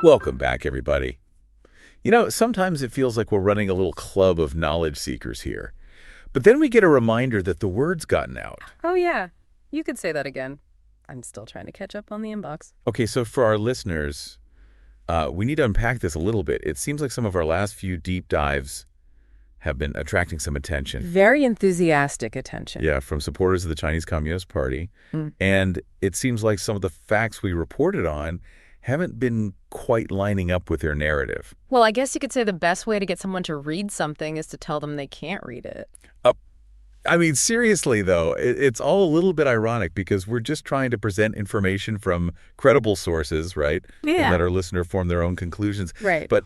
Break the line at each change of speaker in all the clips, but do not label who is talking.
Welcome back, everybody. You know, sometimes it feels like we're running a little club of knowledge seekers here. But then we get a reminder that the word's gotten out.
Oh, yeah. You could say that again. I'm still trying to catch up on the inbox.
Okay, so for our listeners, we need to unpack this a little bit. It seems like some of our last few deep dives have been attracting some attention.
Very enthusiastic attention.
Yeah, from supporters of the Chinese Communist Party. And it seems like some of the facts we reported on haven't been quite lining up with their narrative.
Well, I guess you could say the best way to get someone to read something is to tell them they can't read it.
I mean, seriously, though, it's all a little bit ironic because we're just trying to present information from credible sources, right?
Yeah.
And let our listener form their own conclusions.
Right.
But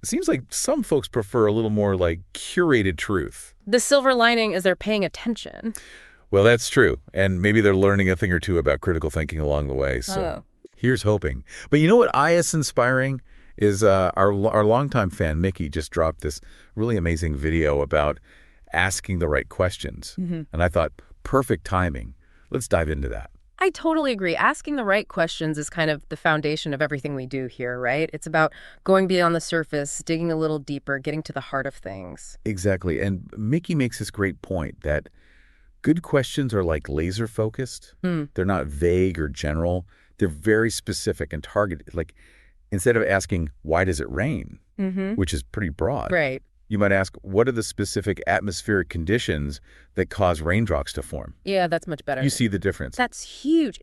it seems like some folks prefer a little more like curated truth.
The silver lining is they're paying attention.
Well, that's true. And maybe they're learning a thing or two about critical thinking along the way. So here's hoping. But you know what is inspiring is our longtime fan, Micky, just dropped this really amazing video about asking the right questions. And I thought, perfect timing. Let's dive into that.
I totally agree. Asking the right questions is kind of the foundation of everything we do here, right? It's about going beyond the surface, digging a little deeper, getting to the heart of things.
Exactly. And Micky makes this great point that good questions are like laser focused. They're not vague or general. They're very specific and targeted. Like instead of asking, why does it rain? Which is pretty broad.
Right.
You might ask, what are the specific atmospheric conditions that cause raindrops to form?
Yeah, that's much better.
You see the difference.
That's huge.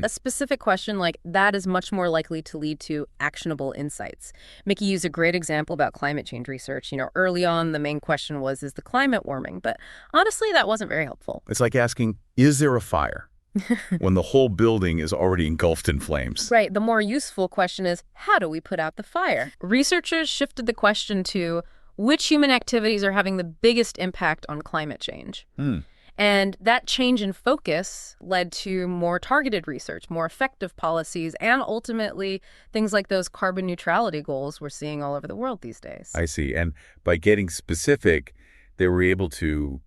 A specific question like that is much more likely to lead to actionable insights. Micky used a great example about climate change research. You know, early on, the main question was, is the climate warming? But honestly, that wasn't very helpful.
It's like asking, is there a fire? When the whole building is already engulfed in flames.
Right. The more useful question is, how do we put out the fire? Researchers shifted the question to which human activities are having the biggest impact on climate change. And that change in focus led to more targeted research, more effective policies, and ultimately things like those carbon neutrality goals we're seeing all over the world these days.
I see. And by getting specific, they were able to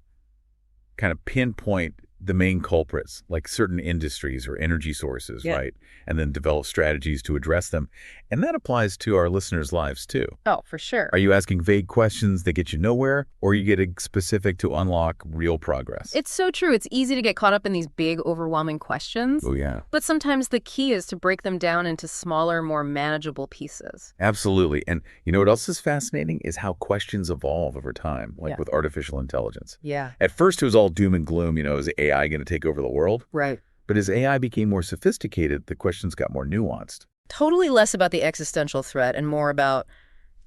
kind of pinpoint the main culprits, like certain industries or energy sources, right? And then develop strategies to address them. And that applies to our listeners' lives, too.
Oh, for sure.
Are you asking vague questions that get you nowhere, or are you getting specific to unlock real progress?
It's so true. It's easy to get caught up in these big, overwhelming questions.
Oh, yeah.
But sometimes the key is to break them down into smaller, more manageable pieces.
Absolutely. And you know what else is fascinating is how questions evolve over time, like with artificial intelligence.
Yeah.
At first, it was all doom and gloom. You know, is AI going to take over the world?
Right.
But as AI became more sophisticated, the questions got more nuanced.
Totally less about the existential threat and more about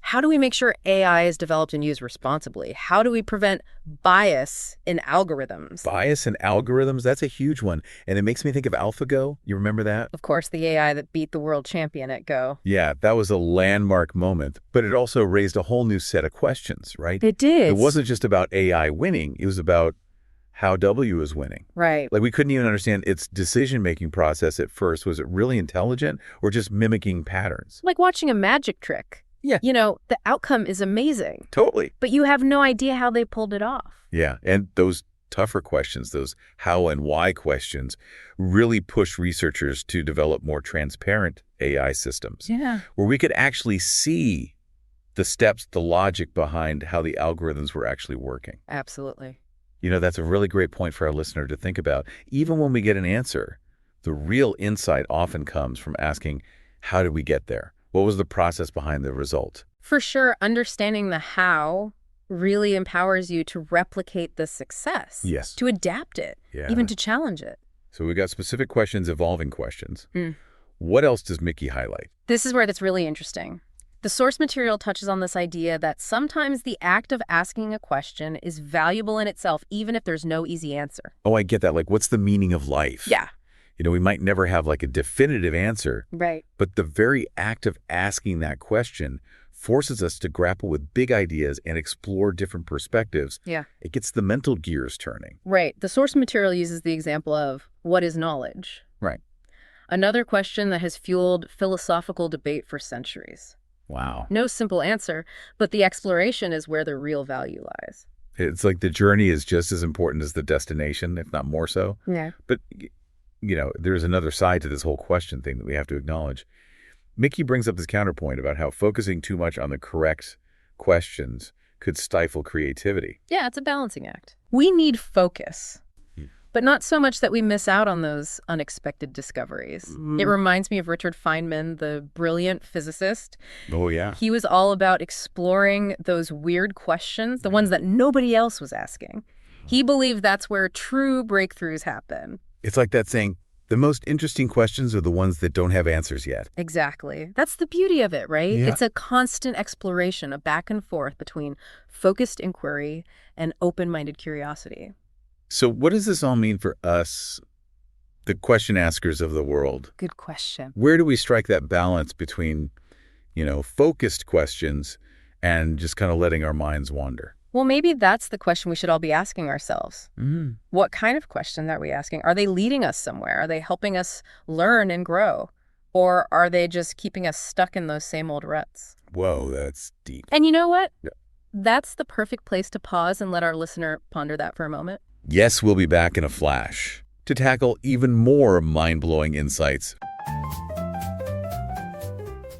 how do we make sure AI is developed and used responsibly? How do we prevent bias in algorithms?
Bias in algorithms, that's a huge one. And it makes me think of AlphaGo. You remember that?
Of course, the AI that beat the world champion at Go.
Yeah, that was a landmark moment. But it also raised a whole new set of questions, right?
It did.
It wasn't just about AI winning. It was about how W is winning.
Right.
Like we couldn't even understand its decision-making process at first. Was it really intelligent or just mimicking patterns?
Like watching a magic trick.
Yeah.
You know, the outcome is amazing.
Totally.
But you have no idea how they pulled it off.
Yeah. And those tougher questions, those how and why questions, really push researchers to develop more transparent AI systems.
Yeah.
Where we could actually see the steps, the logic behind how the algorithms were actually working.
Absolutely.
You know, that's a really great point for our listener to think about. Even when we get an answer, the real insight often comes from asking, how did we get there? What was the process behind the result?
For sure, understanding the how really empowers you to replicate the success.
Yes.
To adapt it, even to challenge it.
So we got specific questions, evolving questions. What else does Micky highlight?
This is where it's really interesting. The source material touches on this idea that sometimes the act of asking a question is valuable in itself, even if there's no easy answer.
Oh, I get that. Like, what's the meaning of life?
Yeah.
You know, we might never have like a definitive answer.
Right.
But the very act of asking that question forces us to grapple with big ideas and explore different perspectives.
Yeah.
It gets the mental gears turning.
Right. The source material uses the example of what is knowledge?
Right.
Another question that has fueled philosophical debate for centuries.
Wow.
No simple answer, but the exploration is where the real value lies.
It's like the journey is just as important as the destination, if not more so.
Yeah.
But, you know, there's another side to this whole question thing that we have to acknowledge. Micky brings up this counterpoint about how focusing too much on the correct questions could stifle creativity.
Yeah, it's a balancing act. We need focus, but not so much that we miss out on those unexpected discoveries. It reminds me of Richard Feynman, the brilliant physicist.
Oh, yeah.
He was all about exploring those weird questions, the ones that nobody else was asking. He believed that's where true breakthroughs happen.
It's like that saying, the most interesting questions are the ones that don't have answers yet.
Exactly. That's the beauty of it, right?
Yeah.
It's a constant exploration, a back and forth between focused inquiry and open-minded curiosity.
So what does this all mean for us, the question askers of the world?
Good question.
Where do we strike that balance between, focused questions and just kind of letting our minds wander?
Well, maybe that's the question we should all be asking ourselves. What kind of question are we asking? Are they leading us somewhere? Are they helping us learn and grow? Or are they just keeping us stuck in those same old ruts?
Whoa, that's deep.
And you know what?
Yeah.
That's the perfect place to pause and let our listener ponder that for a moment.
Yes, we'll be back in a flash to tackle even more mind-blowing insights.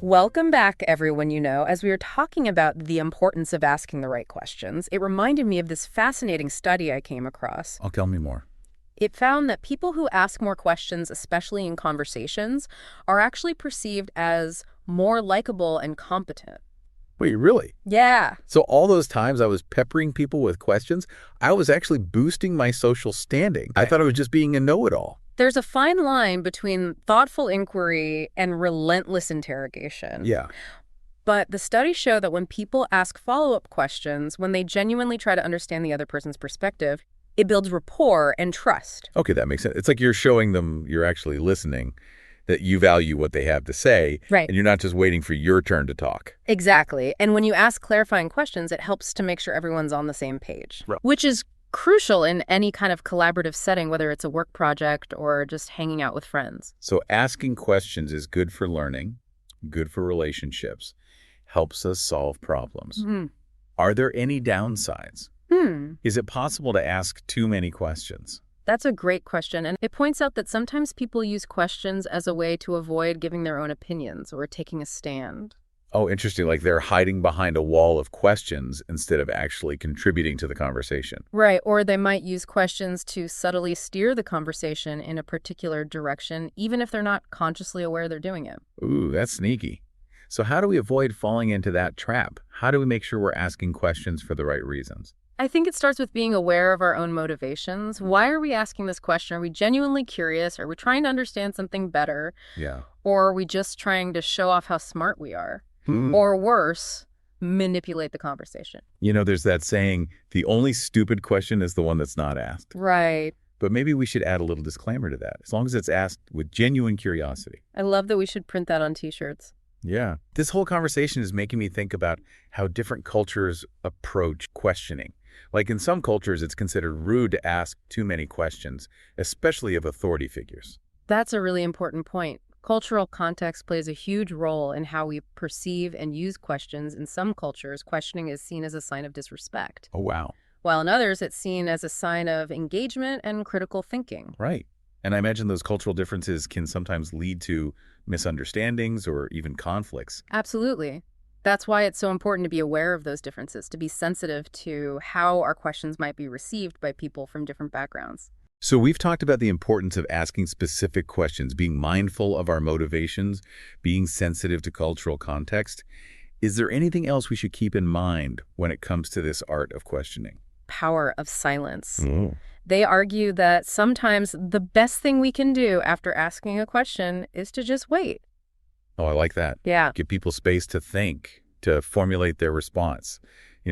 Welcome back, everyone. As we were talking about the importance of asking the right questions, it reminded me of this fascinating study I came across.
Oh, tell me more.
It found that people who ask more questions, especially in conversations, are actually perceived as more likable and competent.
Wait, really?
Yeah.
So all those times I was peppering people with questions, I was actually boosting my social standing. I thought I was just being a know-it-all.
There's a fine line between thoughtful inquiry and relentless interrogation.
Yeah.
But the studies show that when people ask follow-up questions, when they genuinely try to understand the other person's perspective, it builds rapport and trust.
Okay, that makes sense. It's like you're showing them you're actually listening, that you value what they have to say,
right?
And you're not just waiting for your turn to talk.
Exactly. And when you ask clarifying questions, it helps to make sure everyone's on the same page,
right,
which is crucial in any kind of collaborative setting, whether it's a work project or just hanging out with friends.
So asking questions is good for learning, good for relationships, helps us solve problems. Are there any downsides? Is it possible to ask too many questions?
That's a great question, and it points out that sometimes people use questions as a way to avoid giving their own opinions or taking a stand.
Oh, interesting. Like they're hiding behind a wall of questions instead of actually contributing to the conversation.
Right, or they might use questions to subtly steer the conversation in a particular direction, even if they're not consciously aware they're doing it.
Ooh, that's sneaky. So how do we avoid falling into that trap? How do we make sure we're asking questions for the right reasons?
I think it starts with being aware of our own motivations. Why are we asking this question? Are we genuinely curious? Are we trying to understand something better?
Yeah.
Or are we just trying to show off how smart we are? Or worse, manipulate the conversation?
There's that saying, the only stupid question is the one that's not asked.
Right.
But maybe we should add a little disclaimer to that, as long as it's asked with genuine curiosity.
I love that we should print that on T-shirts.
Yeah. This whole conversation is making me think about how different cultures approach questioning. Like in some cultures, it's considered rude to ask too many questions, especially of authority figures.
That's a really important point. Cultural context plays a huge role in how we perceive and use questions. In some cultures, questioning is seen as a sign of disrespect.
Oh, wow.
While in others, it's seen as a sign of engagement and critical thinking.
Right. And I imagine those cultural differences can sometimes lead to misunderstandings or even conflicts.
Absolutely. That's why it's so important to be aware of those differences, to be sensitive to how our questions might be received by people from different backgrounds.
So we've talked about the importance of asking specific questions, being mindful of our motivations, being sensitive to cultural context. Is there anything else we should keep in mind when it comes to this art of questioning?
Power of silence. They argue that sometimes the best thing we can do after asking a question is to just wait.
Oh, I like that.
Yeah.
Give people space to think, to formulate their response.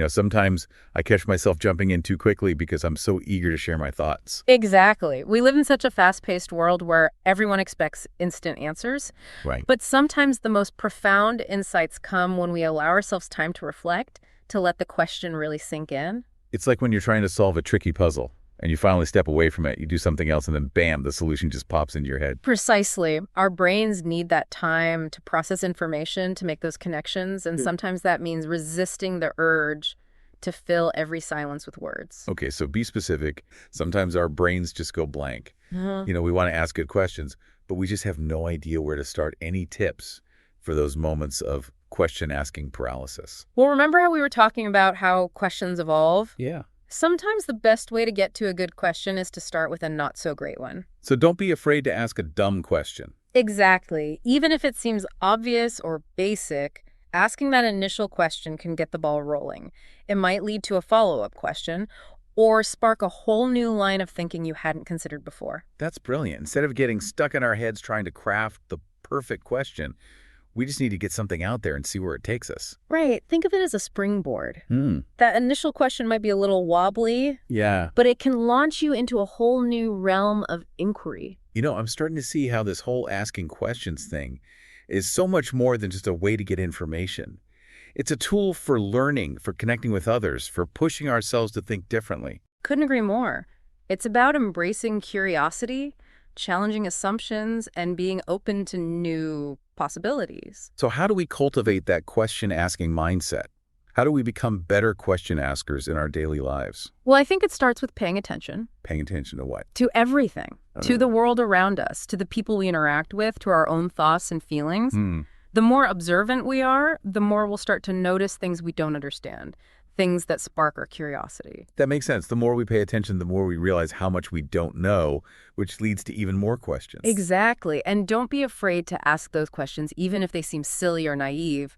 Sometimes I catch myself jumping in too quickly because I'm so eager to share my thoughts.
Exactly. We live in such a fast-paced world where everyone expects instant answers.
Right.
But sometimes the most profound insights come when we allow ourselves time to reflect, to let the question really sink in.
It's like when you're trying to solve a tricky puzzle and you finally step away from it, you do something else, and then bam, the solution just pops into your head.
Precisely. Our brains need that time to process information, to make those connections, and sometimes that means resisting the urge to fill every silence with words.
Okay, so be specific. Sometimes our brains just go blank. We want to ask good questions, but we just have no idea where to start. Any tips for those moments of question-asking paralysis.
Well, remember how we were talking about how questions evolve?
Yeah.
Sometimes the best way to get to a good question is to start with a not-so-great one.
So don't be afraid to ask a dumb question.
Exactly. Even if it seems obvious or basic, asking that initial question can get the ball rolling. It might lead to a follow-up question or spark a whole new line of thinking you hadn't considered before.
That's brilliant. Instead of getting stuck in our heads trying to craft the perfect question, we just need to get something out there and see where it takes us.
Right. Think of it as a springboard. That initial question might be a little wobbly.
Yeah.
But it can launch you into a whole new realm of inquiry.
You know, I'm starting to see how this whole asking questions thing is so much more than just a way to get information. It's a tool for learning, for connecting with others, for pushing ourselves to think differently.
Couldn't agree more. It's about embracing curiosity, challenging assumptions, and being open to new possibilities.
So how do we cultivate that question-asking mindset? How do we become better question askers in our daily lives?
Well, I think it starts with paying attention.
Paying attention to what?
To everything. To the world around us, to the people we interact with, to our own thoughts and feelings. The more observant we are, the more we'll start to notice things we don't understand, things that spark our curiosity.
That makes sense. The more we pay attention, the more we realize how much we don't know, which leads to even more questions.
Exactly. And don't be afraid to ask those questions, even if they seem silly or naive.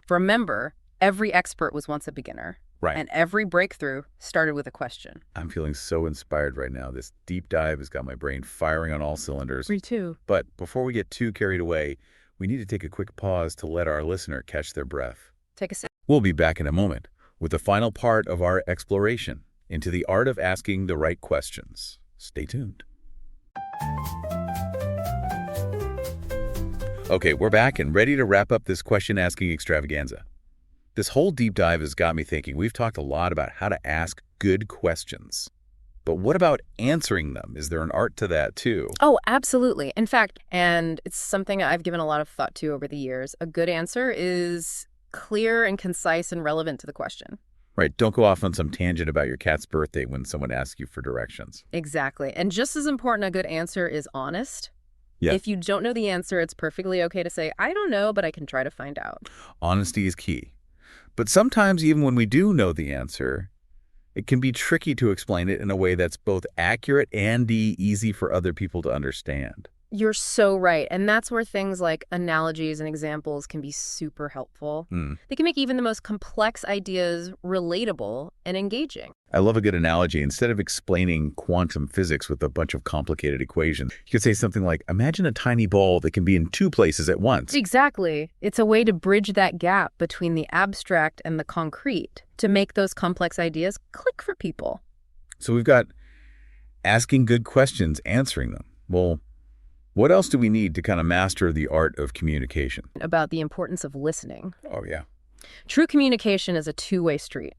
Remember, every expert was once a beginner.
Right.
And every breakthrough started with a question.
I'm feeling so inspired right now. This deep dive has got my brain firing on all cylinders.
Me too.
But before we get too carried away, we need to take a quick pause to let our listener catch their breath.
Take a sip.
We'll be back in a moment with the final part of our exploration into the art of asking the right questions. Stay tuned. Okay, we're back and ready to wrap up this question-asking extravaganza. This whole deep dive has got me thinking. We've talked a lot about how to ask good questions. But what about answering them? Is there an art to that too?
Oh, absolutely. In fact, and it's something I've given a lot of thought to over the years, a good answer is clear and concise and relevant to the question.
Right. Don't go off on some tangent about your cat's birthday when someone asks you for directions.
Exactly. And just as important, a good answer is honest.
Yeah.
If you don't know the answer, it's perfectly okay to say, I don't know, but I can try to find out.
Honesty is key. But sometimes even when we do know the answer, it can be tricky to explain it in a way that's both accurate and easy for other people to understand.
You're so right. And that's where things like analogies and examples can be super helpful. They can make even the most complex ideas relatable and engaging.
I love a good analogy. Instead of explaining quantum physics with a bunch of complicated equations, you could say something like, imagine a tiny ball that can be in two places at once.
Exactly. It's a way to bridge that gap between the abstract and the concrete to make those complex ideas click for people.
So we've got asking good questions, answering them. Well, what else do we need to kind of master the art of communication?
About the importance of listening.
Oh, yeah.
True communication is a two-way street.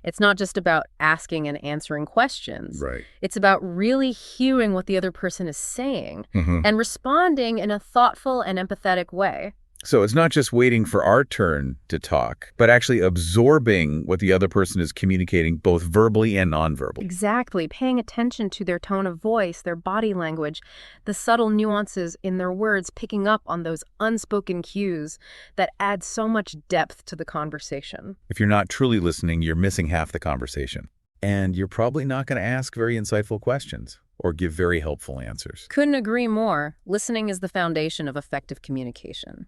It's not just about asking and answering questions.
Right.
It's about really hearing what the other person is saying and responding in a thoughtful and empathetic way.
So it's not just waiting for our turn to talk, but actually absorbing what the other person is communicating, both verbally and non-verbally.
Exactly. Paying attention to their tone of voice, their body language, the subtle nuances in their words, picking up on those unspoken cues that add so much depth to the conversation.
If you're not truly listening, you're missing half the conversation. And you're probably not going to ask very insightful questions or give very helpful answers.
Couldn't agree more. Listening is the foundation of effective communication.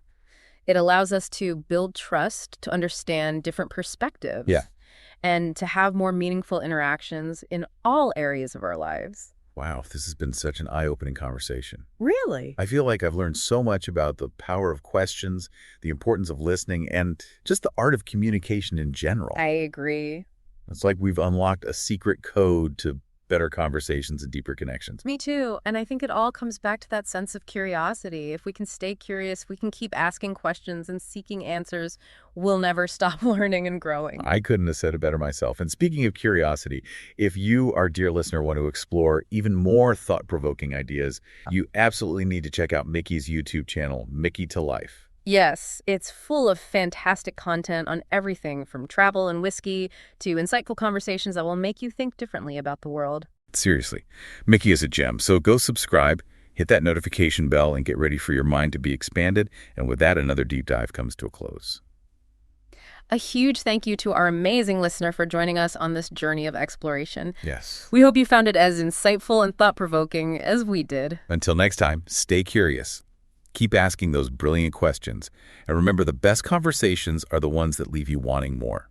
It allows us to build trust, to understand different perspectives, and to have more meaningful interactions in all areas of our lives.
Wow, this has been such an eye-opening conversation.
Really?
I feel like I've learned so much about the power of questions, the importance of listening, and just the art of communication in general.
I agree.
It's like we've unlocked a secret code to better conversations and deeper connections.
Me too. And I think it all comes back to that sense of curiosity. If we can stay curious, we can keep asking questions and seeking answers, we'll never stop learning and growing.
I couldn't have said it better myself. And speaking of curiosity, if you, our dear listener, want to explore even more thought-provoking ideas, you absolutely need to check out Micky's YouTube channel, Mickytolife.
Yes, it's full of fantastic content on everything from travel and whiskey to insightful conversations that will make you think differently about the world.
Seriously, Micky is a gem, so go subscribe Hit that notification bell and get ready for your mind to be expanded. And with that, another deep dive comes to a close.
A huge thank you to our amazing listener for joining us on this journey of exploration.
Yes.
We hope you found it as insightful and thought-provoking as we did.
Until next time, stay curious. Keep asking those brilliant questions. And remember, the best conversations are the ones that leave you wanting more.